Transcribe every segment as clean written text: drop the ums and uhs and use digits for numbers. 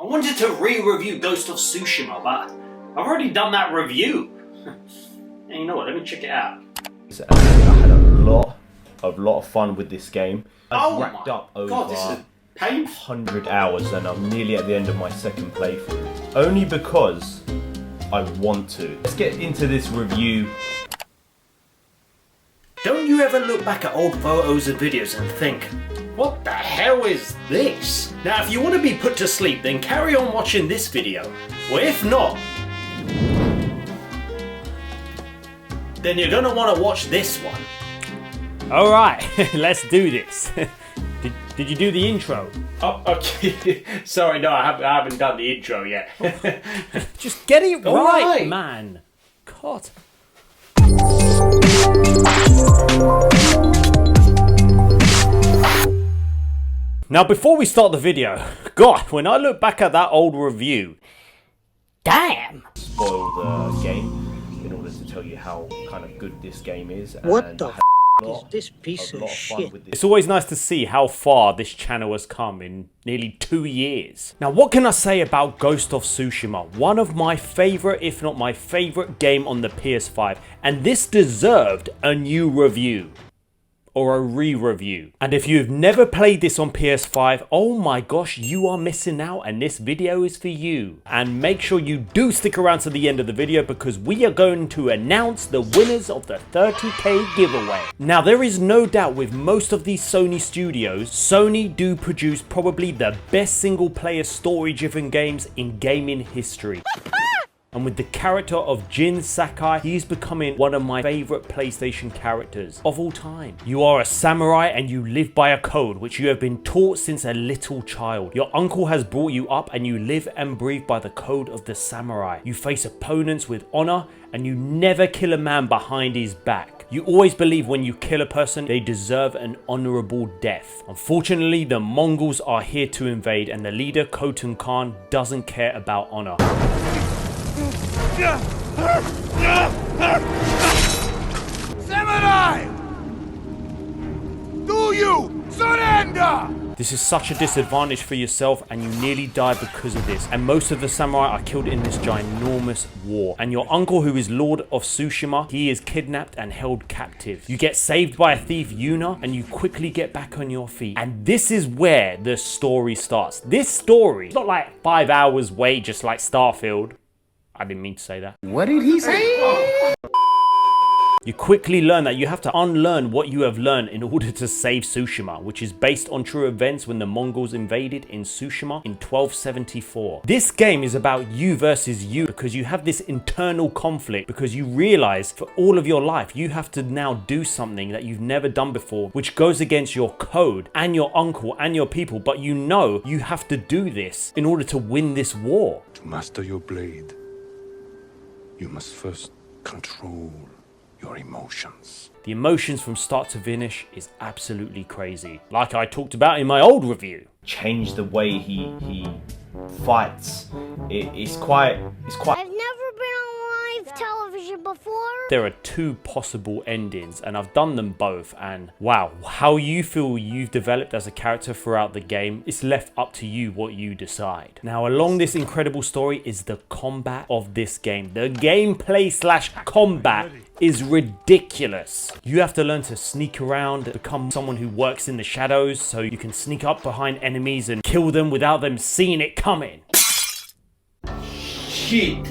wanted to re-review Ghost of Tsushima, but I've already done that review. And you know what, let me check it out. I had a lot of fun with this game. I've racked up over God, this is painful. 100 hours and I'm nearly at the end of my second playthrough. Only because I want to. Let's get into this review. Don't you ever look back at old photos and videos and think, what the hell is this? Now if you want to be put to sleep, then carry on watching this video. Or if not, then you're gonna want to watch this one. Alright, let's do this. Did you do the intro? Oh, okay. Sorry, no, I haven't done the intro yet. Just get it right, man. God. Now, before we start the video, God, when I look back at that old review, damn! Spoil the game in order to tell you how kind of good this game is. What the f*** is this piece of shit? It's always nice to see how far this channel has come in nearly 2 years. Now, what can I say about Ghost of Tsushima? One of my favorite, if not my favorite game on the PS5, and this deserved a new review. Or a re-review. And if you've never played this on PS5, oh my gosh, you are missing out and this video is for you. And make sure you do stick around to the end of the video because we are going to announce the winners of the 30k giveaway. Now there is no doubt with most of these Sony studios, Sony do produce probably the best single player story driven games in gaming history. And with the character of Jin Sakai, he's becoming one of my favorite PlayStation characters of all time. You are a samurai and you live by a code which you have been taught since a little child. Your uncle has brought you up and you live and breathe by the code of the samurai. You face opponents with honor and you never kill a man behind his back. You always believe when you kill a person, they deserve an honorable death. Unfortunately, the Mongols are here to invade and the leader Khotun Khan doesn't care about honor. Samurai! Do you surrender? This is such a disadvantage for yourself and you nearly die because of this. And most of the samurai are killed in this ginormous war. And your uncle, who is Lord of Tsushima, he is kidnapped and held captive. You get saved by a thief, Yuna, and you quickly get back on your feet. And this is where the story starts. This story is not like 5 hours wait, just like Starfield. I didn't mean to say that. What did he say? You quickly learn that you have to unlearn what you have learned in order to save Tsushima, which is based on true events when the Mongols invaded in Tsushima in 1274. This game is about you versus you because you have this internal conflict because you realize for all of your life you have to now do something that you've never done before, which goes against your code and your uncle and your people, but you know you have to do this in order to win this war. To master your blade, you must first control your emotions. The emotions from start to finish is absolutely crazy. Like I talked about in my old review. Change the way he fights. It's quite. I've never been on live television before. There are 2 possible endings and I've done them both, and wow, how you feel you've developed as a character throughout the game, it's left up to you what you decide. Now along this incredible story is the combat of this game. The gameplay / combat is ridiculous. You have to learn to sneak around, become someone who works in the shadows so you can sneak up behind enemies and kill them without them seeing it coming. Shit.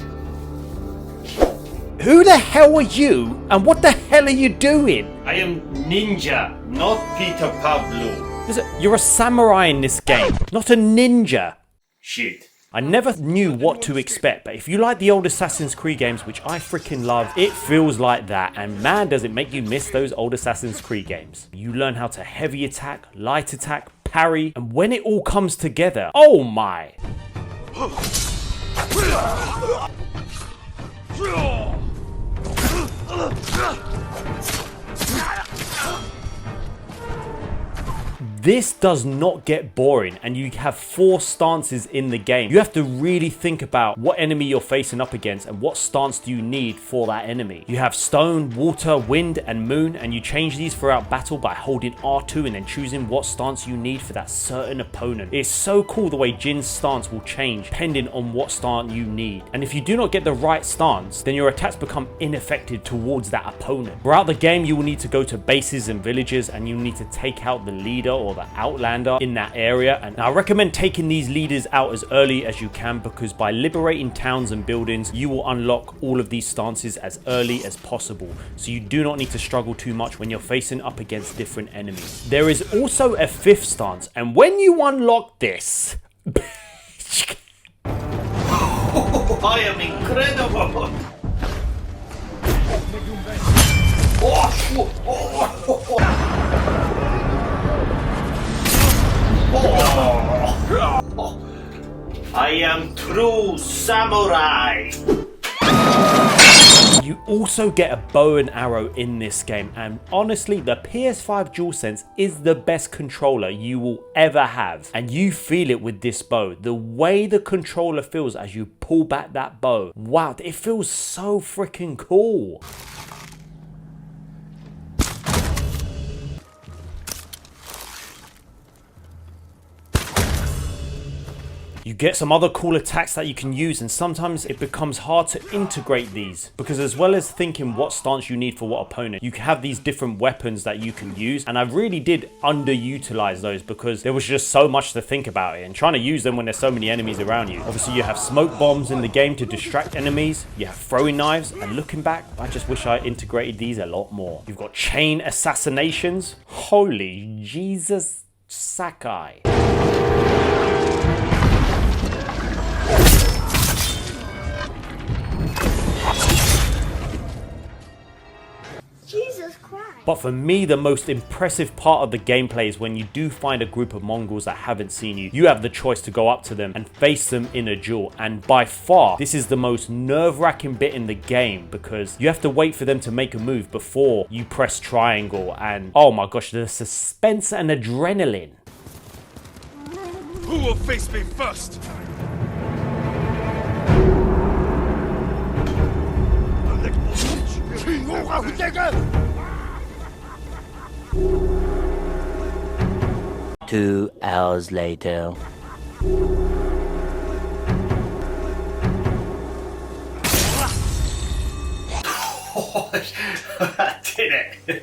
Who the hell are you and what the hell are you doing? I am Ninja, not Peter Pablo. Listen, you're a samurai in this game, not a ninja. Shit. I never knew what to expect, but if you like the old Assassin's Creed games, which I freaking love, it feels like that, and man does it make you miss those old Assassin's Creed games. You learn how to heavy attack, light attack, parry, and when it all comes together, oh my! This does not get boring, and you have 4 stances in the game. You have to really think about what enemy you're facing up against and what stance do you need for that enemy. You have stone, water, wind, and moon, and you change these throughout battle by holding R2 and then choosing what stance you need for that certain opponent. It's so cool the way Jin's stance will change depending on what stance you need. And if you do not get the right stance, then your attacks become ineffective towards that opponent. Throughout the game, you will need to go to bases and villages, and you need to take out the leader or the outlander in that area. And I recommend taking these leaders out as early as you can, because by liberating towns and buildings, you will unlock all of these stances as early as possible. So you do not need to struggle too much when you're facing up against different enemies. There is also a 5th stance, and when you unlock this, I am incredible! I am true samurai! You also get a bow and arrow in this game, and honestly, the PS5 DualSense is the best controller you will ever have, and you feel it with this bow. The way the controller feels as you pull back that bow, wow, it feels so freaking cool. You get some other cool attacks that you can use, and sometimes it becomes hard to integrate these, because as well as thinking what stance you need for what opponent, you have these different weapons that you can use, and I really did underutilize those because there was just so much to think about it and trying to use them when there's so many enemies around you. Obviously you have smoke bombs in the game to distract enemies, you have throwing knives, and looking back, I just wish I integrated these a lot more. You've got chain assassinations. Holy Jesus Sakai. Jesus Christ. But for me, the most impressive part of the gameplay is when you do find a group of Mongols that haven't seen you. You have the choice to go up to them and face them in a duel. And by far, this is the most nerve-wracking bit in the game, because you have to wait for them to make a move before you press triangle. And oh my gosh, the suspense and adrenaline. Who will face me first? Two hours later. I did it!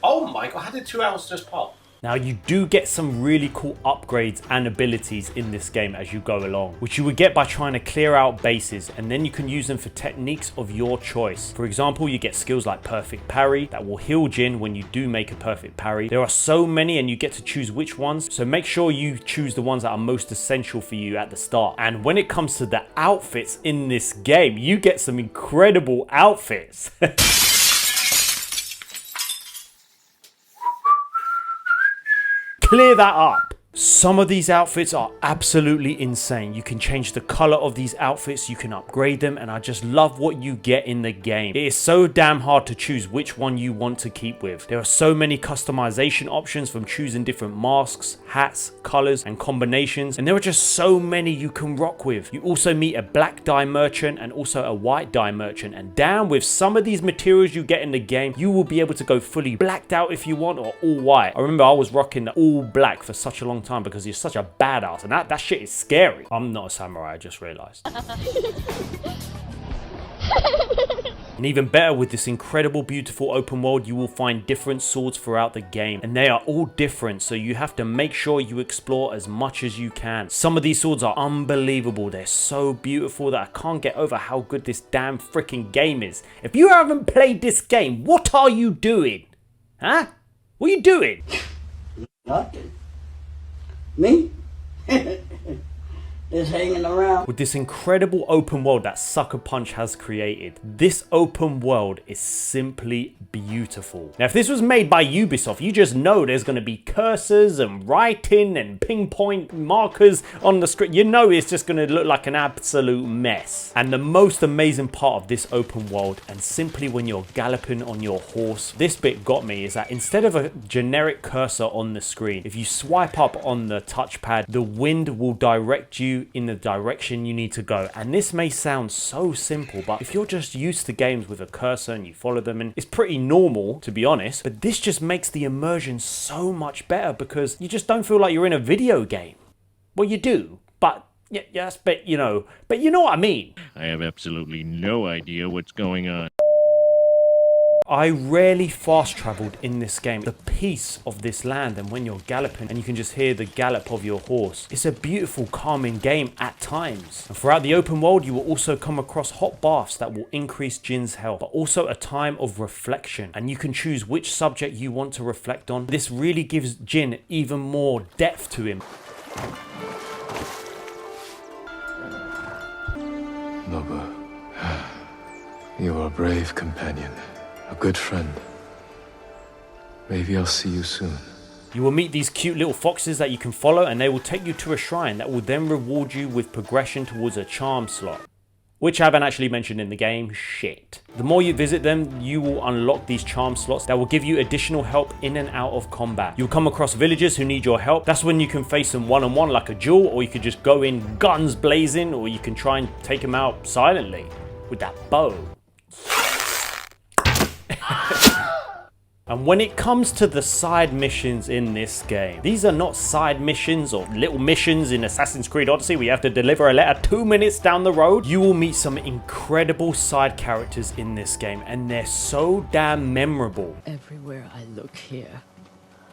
Oh my god, how did 2 hours just pop? Now you do get some really cool upgrades and abilities in this game as you go along, which you would get by trying to clear out bases, and then you can use them for techniques of your choice. For example, you get skills like perfect parry that will heal Jin when you do make a perfect parry. There are so many and you get to choose which ones, so make sure you choose the ones that are most essential for you at the start. And when it comes to the outfits in this game, you get some incredible outfits. Clear that up. Some of these outfits are absolutely insane. You can change the color of these outfits, you can upgrade them, and I just love what you get in the game. It is so damn hard to choose which one you want to keep with. There are so many customization options, from choosing different masks, hats, colors, and combinations, and there are just so many you can rock with. You also meet a black dye merchant and also a white dye merchant, and damn, with some of these materials you get in the game, you will be able to go fully blacked out if you want, or all white. I remember I was rocking the all black for such a long time because you're such a badass, and that shit is scary. I'm not a samurai, I just realized. And even better, with this incredible, beautiful open world, you will find different swords throughout the game, and they are all different, so you have to make sure you explore as much as you can. Some of these swords are unbelievable. They're so beautiful that I can't get over how good this damn freaking game is. If you haven't played this game, what are you doing? Huh? What are you doing? Nothing. Me? is hanging around. With this incredible open world that Sucker Punch has created, this open world is simply beautiful. Now, if this was made by Ubisoft, you just know there's going to be cursors and writing and pinpoint markers on the screen. You know it's just going to look like an absolute mess. And the most amazing part of this open world, and simply when you're galloping on your horse, this bit got me, is that instead of a generic cursor on the screen, if you swipe up on the touchpad, the wind will direct you in the direction you need to go. And this may sound so simple, but if you're just used to games with a cursor and you follow them, and it's pretty normal, to be honest, but this just makes the immersion so much better because you just don't feel like you're in a video game. Well, you do, but yes, but you know what I mean. I have absolutely no idea what's going on. I rarely fast traveled in this game. The peace of this land, and when you're galloping and you can just hear the gallop of your horse, it's a beautiful, calming game at times. And throughout the open world, you will also come across hot baths that will increase Jin's health, but also a time of reflection, and you can choose which subject you want to reflect on. This really gives Jin even more depth to him. Nobu, you are a brave companion. A good friend. Maybe I'll see you soon. You will meet these cute little foxes that you can follow, and they will take you to a shrine that will then reward you with progression towards a charm slot, which I haven't actually mentioned in the game. Shit. The more you visit them, you will unlock these charm slots that will give you additional help in and out of combat. You'll come across villagers who need your help. That's when you can face them one-on-one like a duel, or you could just go in guns blazing, or you can try and take them out silently with that bow. And when it comes to the side missions in this game, these are not side missions or little missions in Assassin's Creed Odyssey where you have to deliver a letter 2 minutes down the road. You will meet some incredible side characters in this game, and they're so damn memorable. Everywhere I look here,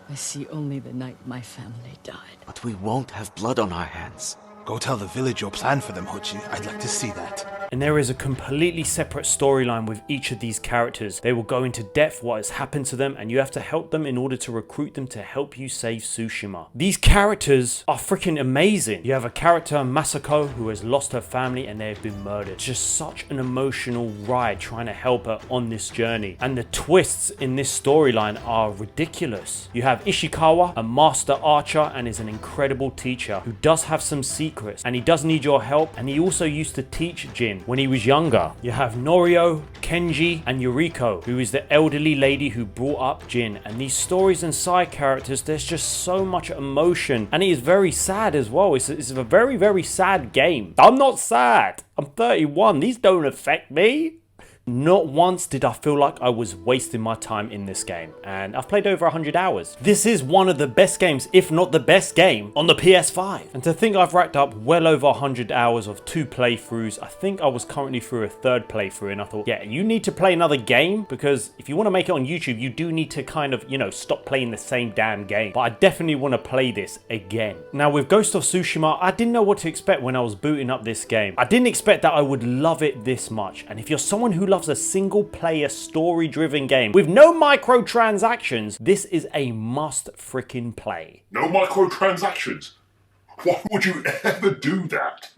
I see only the night my family died. But we won't have blood on our hands. Go tell the village your plan for them, Hochi. I'd like to see that. And there is a completely separate storyline with each of these characters. They will go into depth what has happened to them, and you have to help them in order to recruit them to help you save Tsushima. These characters are freaking amazing. You have a character, Masako, who has lost her family and they have been murdered. It's just such an emotional ride trying to help her on this journey. And the twists in this storyline are ridiculous. You have Ishikawa, a master archer and is an incredible teacher who does have some secrets, and he does need your help, and he also used to teach Jin when he was younger. You have Norio, Kenji, and Yuriko, who is the elderly lady who brought up Jin. And these stories and side characters, there's just so much emotion, and it is very sad as well. It's a very, very sad game. I'm not sad. I'm 31. These don't affect me. Not once did I feel like I was wasting my time in this game, and I've played over 100 hours. This is one of the best games, if not the best game, on the PS5. And to think I've racked up well over 100 hours of 2 playthroughs. I think I was currently through a 3rd playthrough, and I thought, yeah, you need to play another game, because if you want to make it on YouTube, you do need to kind of, stop playing the same damn game. But I definitely want to play this again. Now, with Ghost of Tsushima, I didn't know what to expect when I was booting up this game. I didn't expect that I would love it this much. And if you're someone who loves a single player story driven game with no microtransactions, this is a must freaking play. No microtransactions? Why would you ever do that?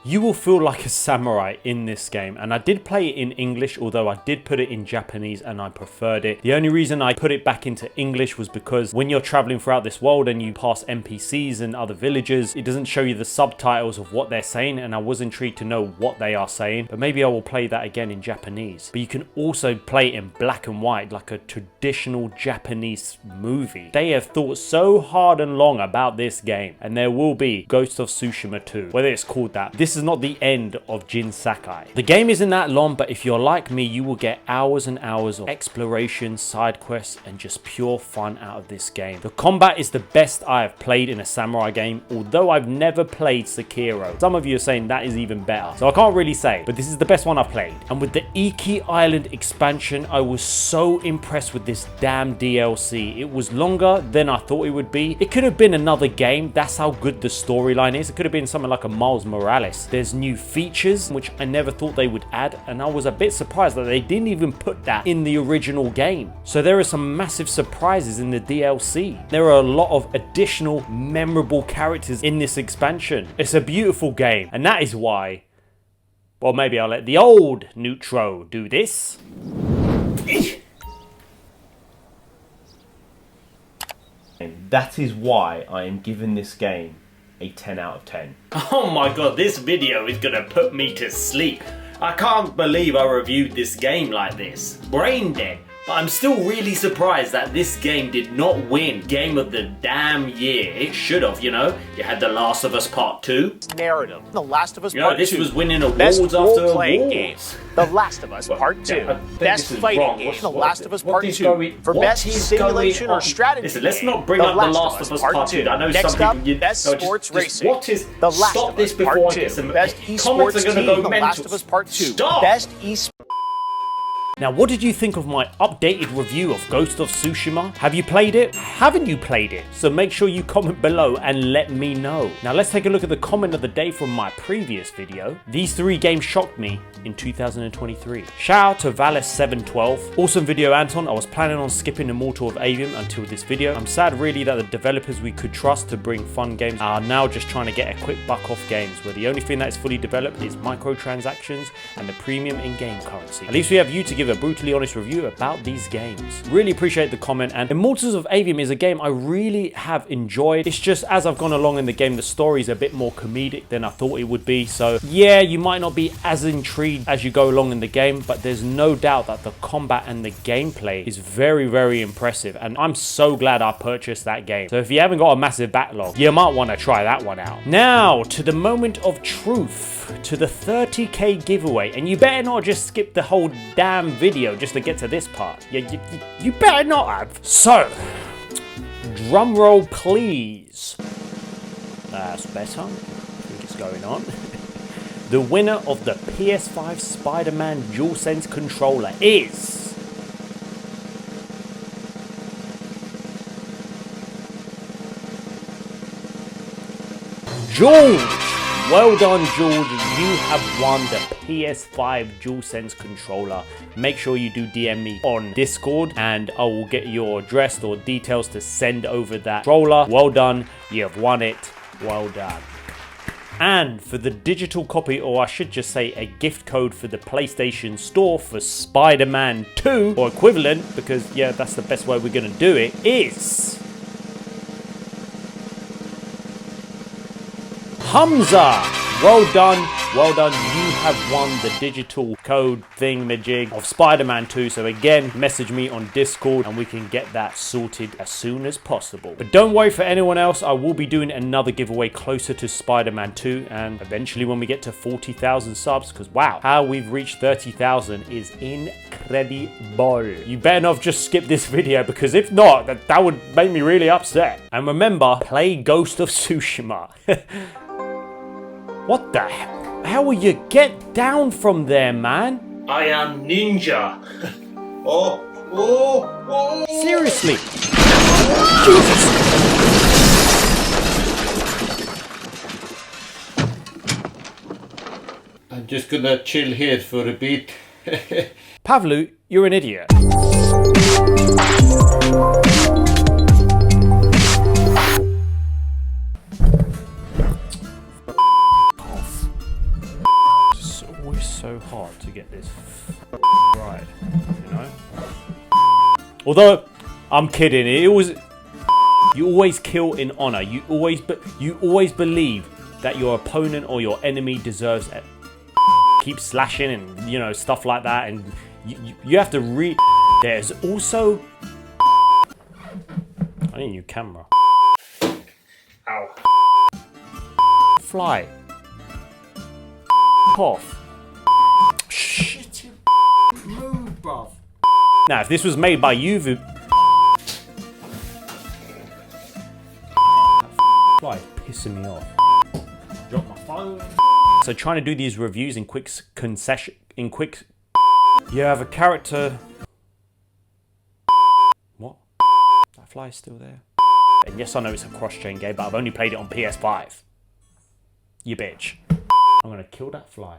You will feel like a samurai in this game, and I did play it in English, although I did put it in Japanese and I preferred it. The only reason I put it back into English was because when you're traveling throughout this world and you pass NPCs and other villagers, it doesn't show you the subtitles of what they're saying, and I was intrigued to know what they are saying, but maybe I will play that again in Japanese. But you can also play it in black and white like a traditional Japanese movie. They have thought so hard and long about this game, and there will be Ghost of Tsushima 2, whether it's called that. This is not the end of Jin Sakai. The game isn't that long, but if you're like me, you will get hours and hours of exploration, side quests, and just pure fun out of this game. The combat is the best I have played in a samurai game, although I've never played Sekiro. Some of you are saying that is even better, so I can't really say, but this is the best one I've played. And with the Iki Island expansion, I was so impressed with this damn DLC. It was longer than I thought it would be. It could have been another game. That's how good the storyline is. It could have been something like a Miles Morales. There's new features, which I never thought they would add, and I was a bit surprised that they didn't even put that in the original game. So there are some massive surprises in the DLC. There are a lot of additional memorable characters in this expansion. It's a beautiful game, and that is why, well, maybe I'll let the old Neutro do this. And that is why I am giving this game a 10 out of 10. Oh my god, this video is gonna put me to sleep. I can't believe I reviewed this game like this. Brain dead. But I'm still really surprised that this game did not win Game of the damn Year. It should have, you know. You had The Last of Us Part 2. Narrative. The Last of Us You know, Part 2. this was winning awards Best after role-playing awards. game. The Last of Us Part 2. Yeah, Best fighting game. The Last of Us Part 2. For best simulation or strategy Listen, let's not game, bring The up The Last of Us Part 2. I know Next some up, people... best sports racing. What is... The Last Stop of this Us before Part I get 2. some... Best Comments esports are gonna team. go The mental. Last of Us Part 2. Stop! Best esports... Now, what did you think of my updated review of Ghost of Tsushima? Have you played it? Haven't you played it? So make sure you comment below and let me know. Now, let's take a look at the comment of the day from my previous video. These 3 games shocked me in 2023. Shout out to Valis712. Awesome video, Anton. I was planning on skipping Immortal of Avium until this video. I'm sad really that the developers we could trust to bring fun games are now just trying to get a quick buck off games where the only thing that is fully developed is microtransactions and the premium in-game currency. At least we have you to give a brutally honest review about these games. Really appreciate the comment, and Immortals of Avium is a game I really have enjoyed. It's just as I've gone along in the game, the story is a bit more comedic than I thought it would be. So yeah, you might not be as intrigued as you go along in the game, but there's no doubt that the combat and the gameplay is very, very impressive, and I'm so glad I purchased that game. So if you haven't got a massive backlog, you might want to try that one out. Now to the moment of truth, to the 30k giveaway, and you better not just skip the whole damn video just to get to this part. You better not have. So, drum roll please. That's better. I think it's going on. The winner of the PS5 Spider-Man DualSense controller is... George! Well done, George. You have won the PS5 DualSense controller. Make sure you do DM me on Discord and I will get your address or details to send over that controller. Well done. You have won it. Well done. And for the digital copy, or I should just say a gift code for the PlayStation Store for Spider-Man 2, or equivalent, because yeah, that's the best way we're going to do it, is... Hamza! Well done, well done. You have won the digital code thingamajig of Spider-Man 2. So again, message me on Discord and we can get that sorted as soon as possible. But don't worry for anyone else, I will be doing another giveaway closer to Spider-Man 2 and eventually when we get to 40,000 subs, because wow, how we've reached 30,000 is incredible. You better not just skip this video, because if not, that would make me really upset. And remember, play Ghost of Tsushima. What the hell will you get down from there, man? I am ninja. oh. Seriously? Jesus. I'm just gonna chill here for a bit. Pavlu, you're an idiot. So hard to get this right, you know. Although I'm kidding, it was. You always kill in honor. You always believe that your opponent or your enemy deserves it. Keep slashing and you know stuff like that, and you have to read. There's also. I need a new camera. Ow. Fly. Off. Shit, you move, bruv. Now, if this was made by you, fly is pissing me off. Drop my phone. So, trying to do these reviews in quick concession, you have a character. What? That fly is still there. And yes, I know it's a cross-chain game, but I've only played it on PS5. You bitch. I'm going to kill that fly.